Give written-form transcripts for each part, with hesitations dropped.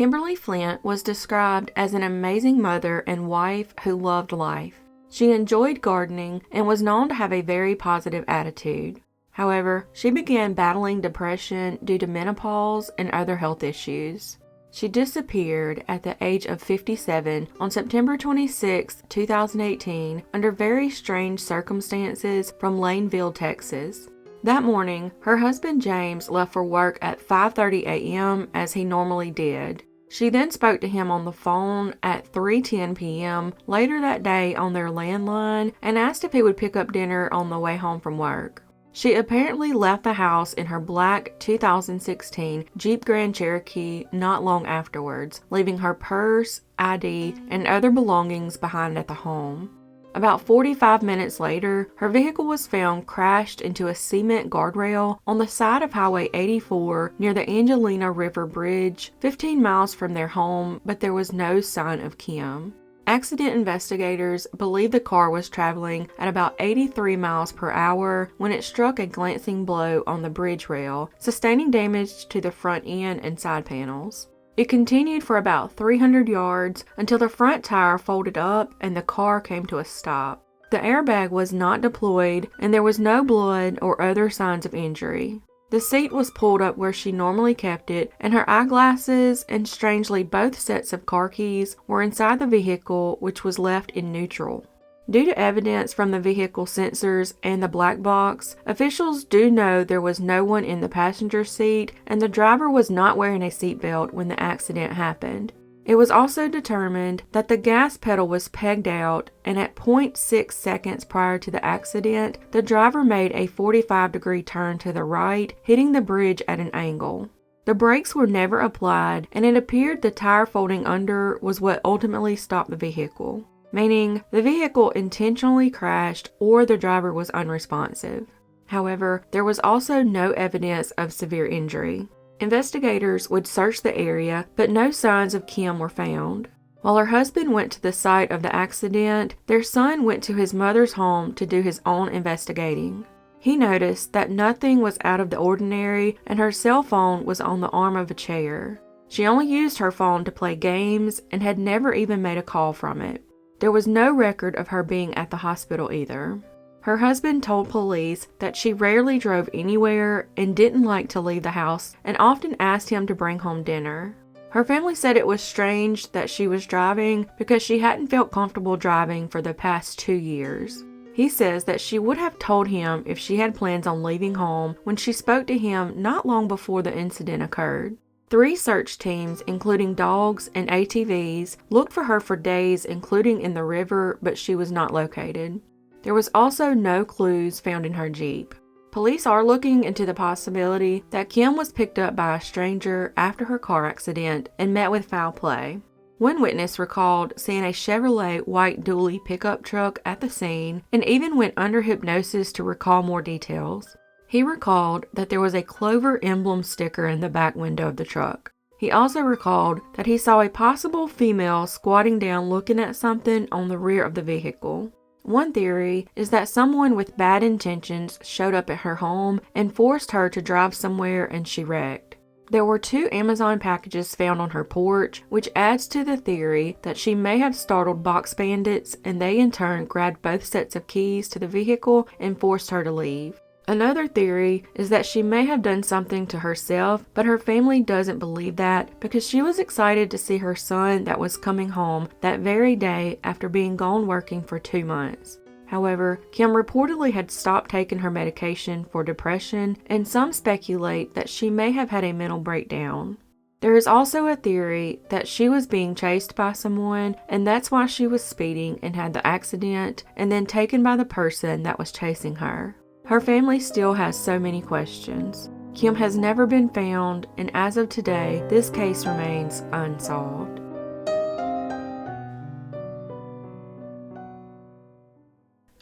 Kimberly Flint was described as an amazing mother and wife who loved life. She enjoyed gardening and was known to have a very positive attitude. However, she began battling depression due to menopause and other health issues. She disappeared at the age of 57 on September 26, 2018, under very strange circumstances from Laneville, Texas. That morning, her husband James left for work at 5:30 a.m. as he normally did. She then spoke to him on the phone at 3:10 p.m. later that day on their landline and asked if he would pick up dinner on the way home from work. She apparently left the house in her black 2016 Jeep Grand Cherokee not long afterwards, leaving her purse, ID, and other belongings behind at the home. About 45 minutes later, her vehicle was found crashed into a cement guardrail on the side of Highway 84 near the Angelina River Bridge, 15 miles from their home, but there was no sign of Kim. Accident investigators believe the car was traveling at about 83 miles per hour when it struck a glancing blow on the bridge rail, sustaining damage to the front end and side panels. It continued for about 300 yards until the front tire folded up and the car came to a stop. The airbag was not deployed and there was no blood or other signs of injury. The seat was pulled up where she normally kept it, and her eyeglasses and strangely both sets of car keys were inside the vehicle, which was left in neutral. Due to evidence from the vehicle sensors and the black box, officials do know there was no one in the passenger seat and the driver was not wearing a seatbelt when the accident happened. It was also determined that the gas pedal was pegged out, and at 0.6 seconds prior to the accident, the driver made a 45-degree turn to the right, hitting the bridge at an angle. The brakes were never applied, and it appeared the tire folding under was what ultimately stopped the vehicle, meaning the vehicle intentionally crashed or the driver was unresponsive. However, there was also no evidence of severe injury. Investigators would search the area, but no signs of Kim were found. While her husband went to the site of the accident, their son went to his mother's home to do his own investigating. He noticed that nothing was out of the ordinary and her cell phone was on the arm of a chair. She only used her phone to play games and had never even made a call from it. There was no record of her being at the hospital either. Her husband told police that she rarely drove anywhere and didn't like to leave the house and often asked him to bring home dinner. Her family said it was strange that she was driving because she hadn't felt comfortable driving for the past 2 years. He says that she would have told him if she had plans on leaving home when she spoke to him not long before the incident occurred. 3 search teams, including dogs and ATVs, looked for her for days, including in the river, but she was not located. There was also no clues found in her Jeep. Police are looking into the possibility that Kim was picked up by a stranger after her car accident and met with foul play. One witness recalled seeing a Chevrolet white dually pickup truck at the scene and even went under hypnosis to recall more details. He recalled that there was a Clover emblem sticker in the back window of the truck. He also recalled that he saw a possible female squatting down looking at something on the rear of the vehicle. One theory is that someone with bad intentions showed up at her home and forced her to drive somewhere and she wrecked. There were 2 Amazon packages found on her porch, which adds to the theory that she may have startled box bandits and they in turn grabbed both sets of keys to the vehicle and forced her to leave. Another theory is that she may have done something to herself, but her family doesn't believe that because she was excited to see her son that was coming home that very day after being gone working for 2 months. However, Kim reportedly had stopped taking her medication for depression, and some speculate that she may have had a mental breakdown. There is also a theory that she was being chased by someone, and that's why she was speeding and had the accident, and then taken by the person that was chasing her. Her family still has so many questions. Kim has never been found, and as of today, this case remains unsolved.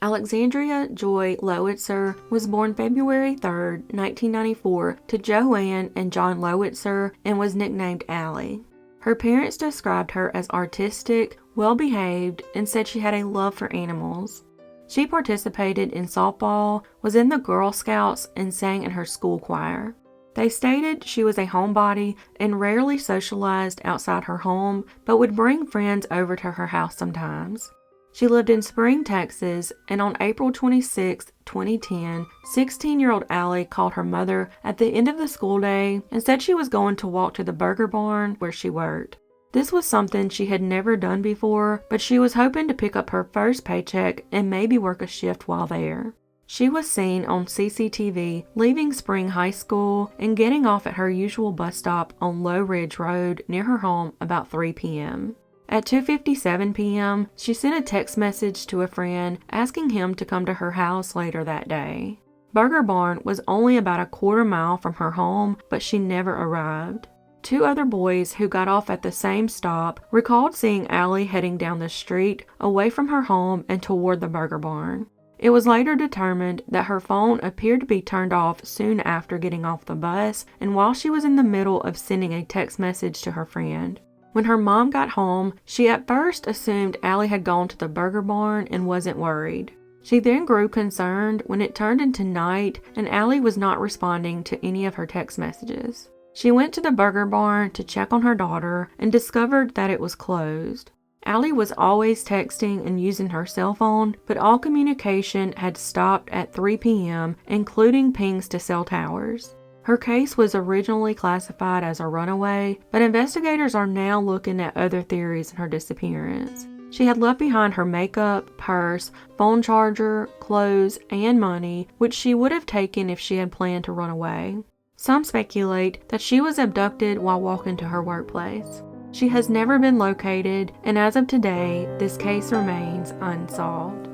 Alexandria Joy Lowitzer was born February 3, 1994, to Joanne and John Lowitzer and was nicknamed Allie. Her parents described her as artistic, well-behaved, and said she had a love for animals. She participated in softball, was in the Girl Scouts, and sang in her school choir. They stated she was a homebody and rarely socialized outside her home, but would bring friends over to her house sometimes. She lived in Spring, Texas, and on April 26, 2010, 16-year-old Allie called her mother at the end of the school day and said she was going to walk to the burger barn where she worked. This was something she had never done before, but she was hoping to pick up her first paycheck and maybe work a shift while there. She was seen on CCTV leaving Spring High School and getting off at her usual bus stop on Low Ridge Road near her home about 3 p.m. At 2:57 p.m., she sent a text message to a friend asking him to come to her house later that day. Burger Barn was only about a quarter mile from her home, but she never arrived. 2 other boys who got off at the same stop recalled seeing Allie heading down the street away from her home and toward the Burger Barn. It was later determined that her phone appeared to be turned off soon after getting off the bus and while she was in the middle of sending a text message to her friend. When her mom got home, she at first assumed Allie had gone to the Burger Barn and wasn't worried. She then grew concerned when it turned into night and Allie was not responding to any of her text messages. She went to the Burger Barn to check on her daughter and discovered that it was closed. Allie was always texting and using her cell phone, but all communication had stopped at 3 p.m., including pings to cell towers. Her case was originally classified as a runaway, but investigators are now looking at other theories in her disappearance. She had left behind her makeup, purse, phone charger, clothes, and money, which she would have taken if she had planned to run away. Some speculate that she was abducted while walking to her workplace. She has never been located, and as of today, this case remains unsolved.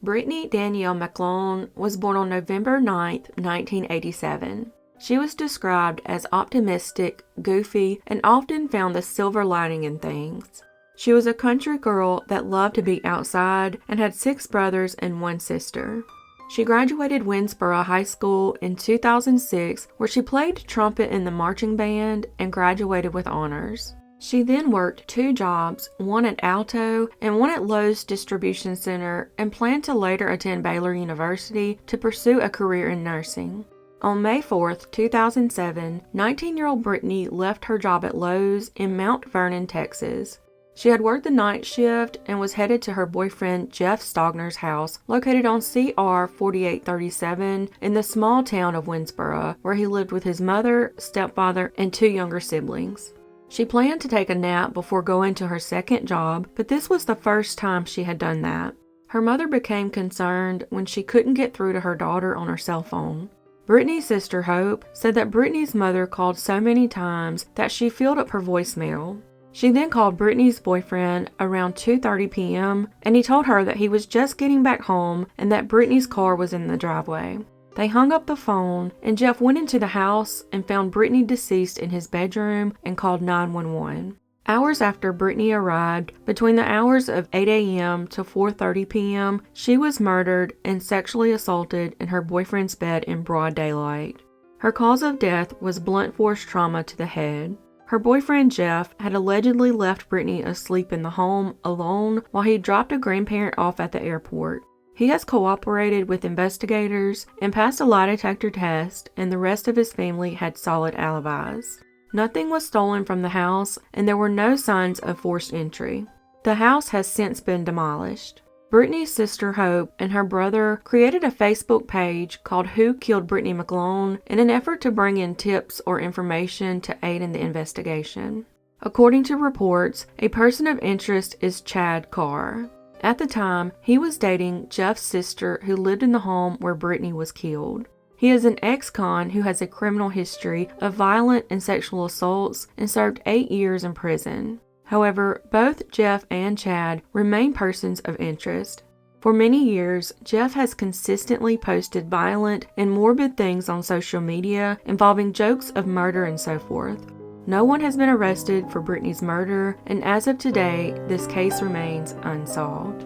Brittany Danielle McGlone was born on November 9, 1987. She was described as optimistic, goofy, and often found the silver lining in things. She was a country girl that loved to be outside and had 6 brothers and 1 sister. She graduated Winsboro High School in 2006, where she played trumpet in the marching band and graduated with honors. She then worked 2 jobs, one at Alto and one at Lowe's Distribution Center, and planned to later attend Baylor University to pursue a career in nursing. On May 4, 2007, 19-year-old Brittany left her job at Lowe's in Mount Vernon, Texas. She had worked the night shift and was headed to her boyfriend Jeff Stogner's house, located on CR 4837 in the small town of Winsboro, where he lived with his mother, stepfather, and 2 younger siblings. She planned to take a nap before going to her second job, but this was the first time she had done that. Her mother became concerned when she couldn't get through to her daughter on her cell phone. Brittany's sister Hope said that Brittany's mother called so many times that she filled up her voicemail. She then called Brittany's boyfriend around 2:30 p.m. and he told her that he was just getting back home and that Brittany's car was in the driveway. They hung up the phone, and Jeff went into the house and found Brittany deceased in his bedroom and called 911. Hours after Brittany arrived, between the hours of 8 a.m. to 4:30 p.m., she was murdered and sexually assaulted in her boyfriend's bed in broad daylight. Her cause of death was blunt force trauma to the head. Her boyfriend Jeff had allegedly left Brittany asleep in the home alone while he dropped a grandparent off at the airport. He has cooperated with investigators and passed a lie detector test, and the rest of his family had solid alibis. Nothing was stolen from the house, and there were no signs of forced entry. The house has since been demolished. Brittany's sister Hope and her brother created a Facebook page called Who Killed Brittany McGlone in an effort to bring in tips or information to aid in the investigation. According to reports, a person of interest is Chad Carr. At the time, he was dating Jeff's sister who lived in the home where Brittany was killed. He is an ex-con who has a criminal history of violent and sexual assaults and served 8 years in prison. However, both Jeff and Chad remain persons of interest. For many years, Jeff has consistently posted violent and morbid things on social media involving jokes of murder and so forth. No one has been arrested for Brittany's murder, and as of today, this case remains unsolved.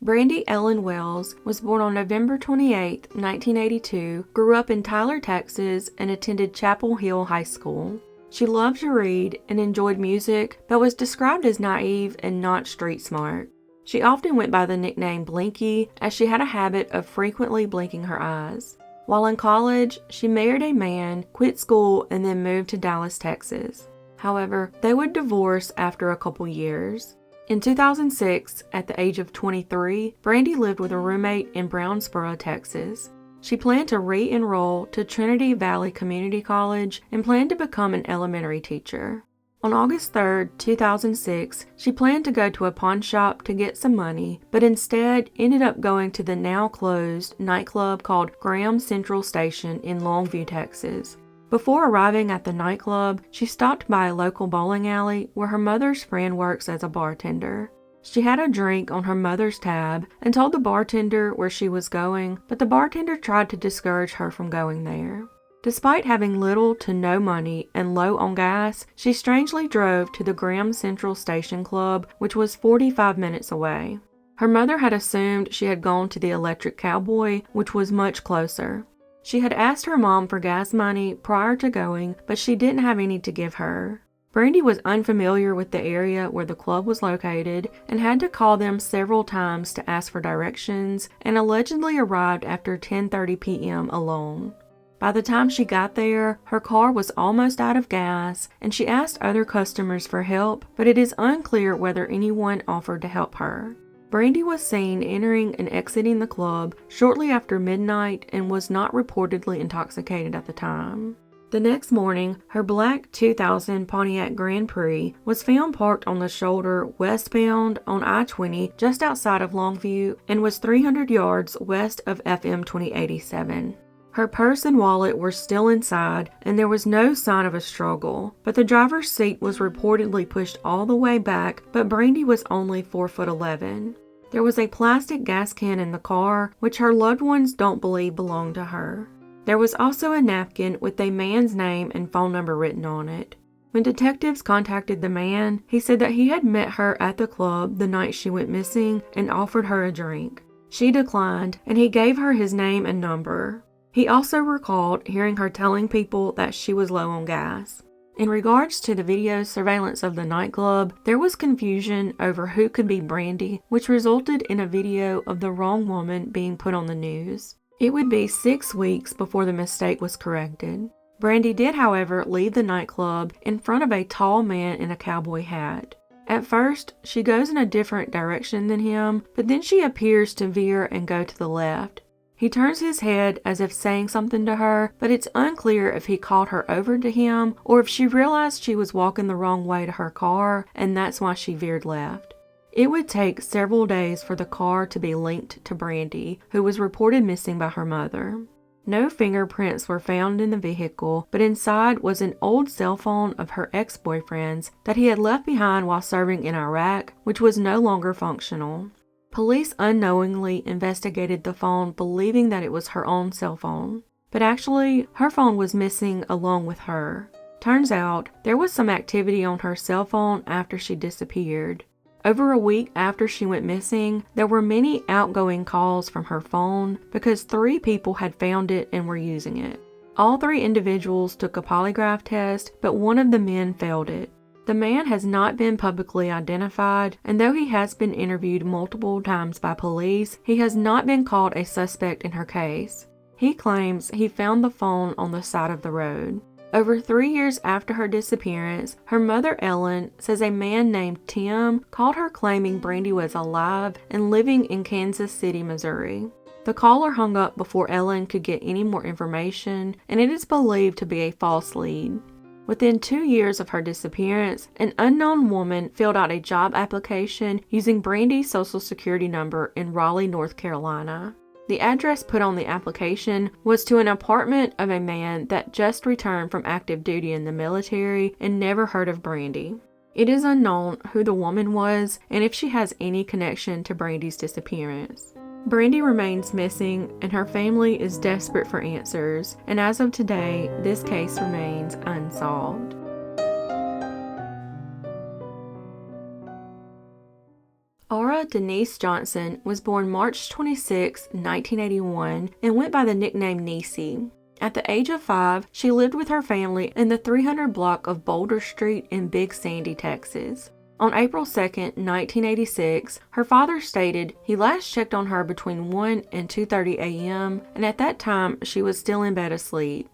Brandi Ellen Wells was born on November 28, 1982, grew up in Tyler, Texas, and attended Chapel Hill High School. She loved to read and enjoyed music, but was described as naive and not street smart. She often went by the nickname Blinky, as she had a habit of frequently blinking her eyes. While in college, she married a man, quit school, and then moved to Dallas, Texas. However, they would divorce after a couple years. In 2006, at the age of 23, Brandi lived with a roommate in Brownsboro, Texas. She planned to re-enroll to Trinity Valley Community College and planned to become an elementary teacher. On August 3, 2006, she planned to go to a pawn shop to get some money, but instead ended up going to the now-closed nightclub called Graham Central Station in Longview, Texas. Before arriving at the nightclub, she stopped by a local bowling alley where her mother's friend works as a bartender. She had a drink on her mother's tab and told the bartender where she was going, but the bartender tried to discourage her from going there. Despite having little to no money and low on gas, she strangely drove to the Graham Central Station Club, which was 45 minutes away. Her mother had assumed she had gone to the Electric Cowboy, which was much closer. She had asked her mom for gas money prior to going, but she didn't have any to give her. Brandi was unfamiliar with the area where the club was located and had to call them several times to ask for directions, and allegedly arrived after 10:30 p.m. alone. By the time she got there, her car was almost out of gas, and she asked other customers for help, but it is unclear whether anyone offered to help her. Brandi was seen entering and exiting the club shortly after midnight and was not reportedly intoxicated at the time. The next morning, her black 2000 Pontiac Grand Prix was found parked on the shoulder westbound on I-20 just outside of Longview and was 300 yards west of FM 2087. Her purse and wallet were still inside, and there was no sign of a struggle, but the driver's seat was reportedly pushed all the way back, but Brandi was only 4'11". There was a plastic gas can in the car, which her loved ones don't believe belonged to her. There was also a napkin with a man's name and phone number written on it. When detectives contacted the man, he said that he had met her at the club the night she went missing and offered her a drink. She declined, and he gave her his name and number. He also recalled hearing her telling people that she was low on gas. In regards to the video surveillance of the nightclub, there was confusion over who could be Brandi, which resulted in a video of the wrong woman being put on the news. It would be 6 weeks before the mistake was corrected. Brandi did, however, leave the nightclub in front of a tall man in a cowboy hat. At first, she goes in a different direction than him, but then she appears to veer and go to the left. He turns his head as if saying something to her, but it's unclear if he called her over to him or if she realized she was walking the wrong way to her car and that's why she veered left. It would take several days for the car to be linked to Brandi, who was reported missing by her mother. No fingerprints were found in the vehicle, but inside was an old cell phone of her ex-boyfriend's that he had left behind while serving in Iraq, which was no longer functional. Police unknowingly investigated the phone, believing that it was her own cell phone. But actually, her phone was missing along with her. Turns out, there was some activity on her cell phone after she disappeared. Over a week after she went missing, there were many outgoing calls from her phone because 3 people had found it and were using it. All 3 individuals took a polygraph test, but one of the men failed it. The man has not been publicly identified, and though he has been interviewed multiple times by police, he has not been called a suspect in her case. He claims he found the phone on the side of the road. Over 3 years after her disappearance, her mother Ellen says a man named Tim called her claiming Brandi was alive and living in Kansas City, Missouri. The caller hung up before Ellen could get any more information, and it is believed to be a false lead. Within 2 years of her disappearance, an unknown woman filled out a job application using Brandi's social security number in Raleigh, North Carolina. The address put on the application was to an apartment of a man that just returned from active duty in the military and never heard of Brandi. It is unknown who the woman was and if she has any connection to Brandi's disappearance. Brandi remains missing and her family is desperate for answers, and as of today, this case remains unsolved. Aura Denise Johnson was born March 26, 1981, and went by the nickname NeeCee. At the age of 5, she lived with her family in the 300 block of Boulder Street in Big Sandy, Texas. On April 2, 1986, her father stated he last checked on her between 1 and 2:30 a.m., and at that time she was still in bed asleep.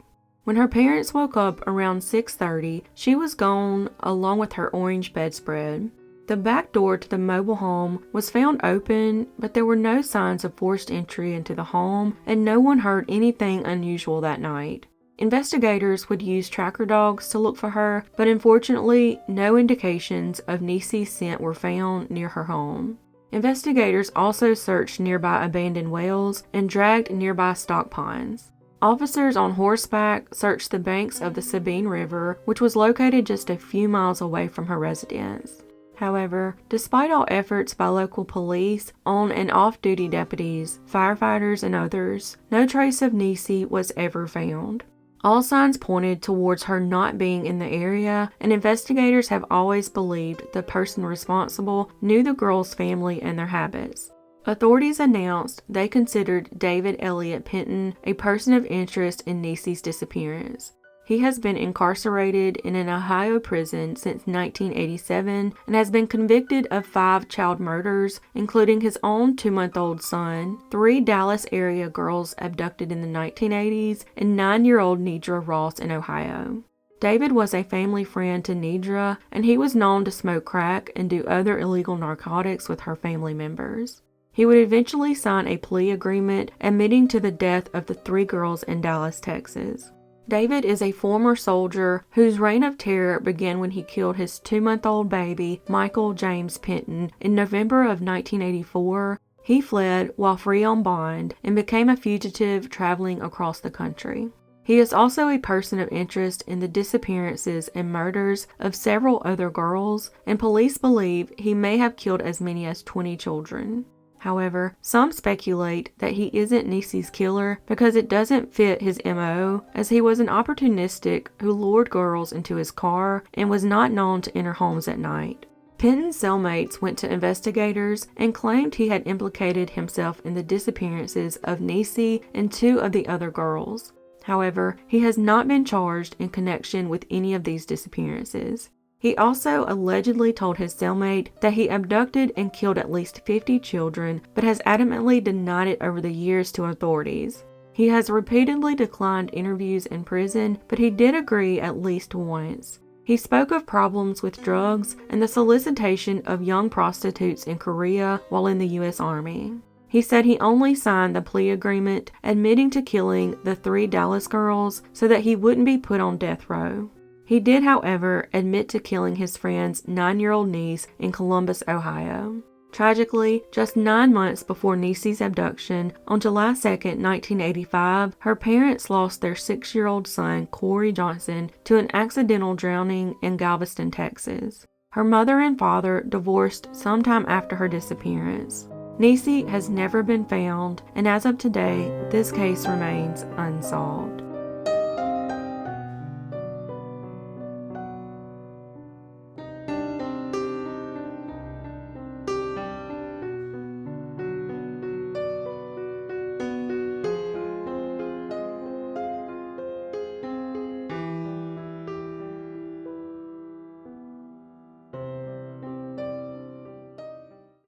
When her parents woke up around 6:30, she was gone along with her orange bedspread. The back door to the mobile home was found open, but there were no signs of forced entry into the home, and no one heard anything unusual that night. Investigators would use tracker dogs to look for her, but unfortunately, no indications of NeeCee's scent were found near her home. Investigators also searched nearby abandoned wells and dragged nearby stock ponds. Officers on horseback searched the banks of the Sabine River, which was located just a few miles away from her residence. However, despite all efforts by local police, on and off-duty deputies, firefighters, and others, no trace of NeeCee was ever found. All signs pointed towards her not being in the area, and investigators have always believed the person responsible knew the girl's family and their habits. Authorities announced they considered David Elliott Penton a person of interest in NeeCee's disappearance. He has been incarcerated in an Ohio prison since 1987 and has been convicted of 5 child murders, including his own 2-month-old son, 3 Dallas area girls abducted in the 1980s, and 9-year-old Nedra Ross in Ohio. David was a family friend to Nedra, and he was known to smoke crack and do other illegal narcotics with her family members. He would eventually sign a plea agreement admitting to the death of the 3 girls in Dallas, Texas. David is a former soldier whose reign of terror began when he killed his 2-month-old baby, Michael James Penton, in November of 1984. He fled while free on bond and became a fugitive traveling across the country. He is also a person of interest in the disappearances and murders of several other girls, and police believe he may have killed as many as 20 children. However, some speculate that he isn't NeeCee's killer because it doesn't fit his MO, as he was an opportunistic who lured girls into his car and was not known to enter homes at night. Penton's cellmates went to investigators and claimed he had implicated himself in the disappearances of NeeCee and 2 of the other girls. However, he has not been charged in connection with any of these disappearances. He also allegedly told his cellmate that he abducted and killed at least 50 children, but has adamantly denied it over the years to authorities. He has repeatedly declined interviews in prison, but he did agree at least once. He spoke of problems with drugs and the solicitation of young prostitutes in Korea while in the U.S. Army. He said he only signed the plea agreement admitting to killing the 3 Dallas girls so that he wouldn't be put on death row. He did, however, admit to killing his friend's 9-year-old niece in Columbus, Ohio. Tragically, just 9 months before NeeCee's abduction, on July 2, 1985, her parents lost their 6-year-old son, Corey Johnson, to an accidental drowning in Galveston, Texas. Her mother and father divorced sometime after her disappearance. NeeCee has never been found, and as of today, this case remains unsolved.